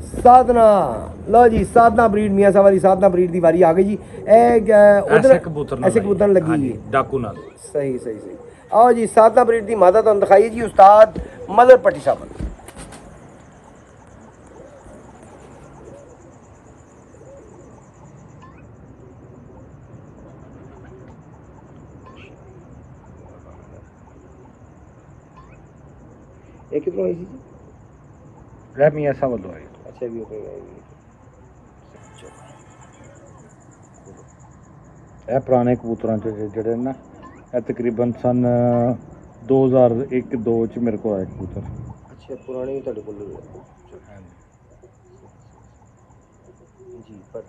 साधना लो जी, साधना breed मियाँ साहब की साधना ब्रीड की वारी आ गई जी। ऐसे कबूतर ऐसे कबूतर लगी हाँ जी जी, डाकू नाल। सही सही सही। आओ जी साधना ब्रीड की मादा तुम दिखाई जी उस्ताद मदर पट्टी साहब। ये कितनों आई जी? मियाँ साहब वालों आई। अच्छा भी हो गई। ਇਹ ਪੁਰਾਣੇ ਕਬੂਤਰਾਂ ਚ ਜਿਹੜੇ ਨਾ ਇਹ ਤਕਰੀਬਨ ਸਨ 2001-2 ਚ ਮੇਰੇ ਕੋਲ ਆਏ ਕਬੂਤਰ। अच्छा पुराने ही ਤੁਹਾਡੇ ਕੋਲ ਹਾਂਜੀ। ਜੀ ਪਰ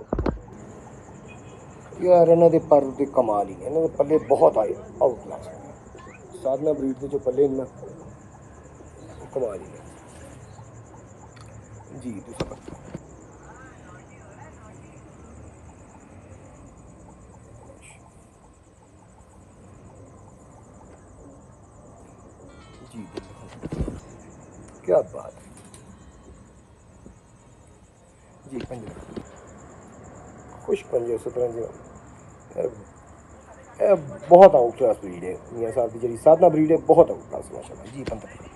ਯਾਰ ਇਹਨਾਂ ਦੇ ਪਰ ਤੇ ਕਮਾਲ ਹੀ ਇਹਨਾਂ ਦੇ ਪੱਲੇ ਬਹੁਤ ਆਏ ਆਊਟ ਕਲਾਸ ਸਾਧਨਾ ਬਰੀਡ ਦੇ ਜੋ ਪੱਲੇ ਨੇ ਨਾ ਕਮਾਲ ਹੀ ਹੈ ਜੀ ਤੁਸੀਂ ਪਤਾ जी क्या बात है जी पंजे खुश पंजे 17 जी बहुत आउट क्लास ब्रीड है मियाँ साहब की जी साधना ब्रीड है बहुत आउट क्लास माशाल्लाह जी पंद्रह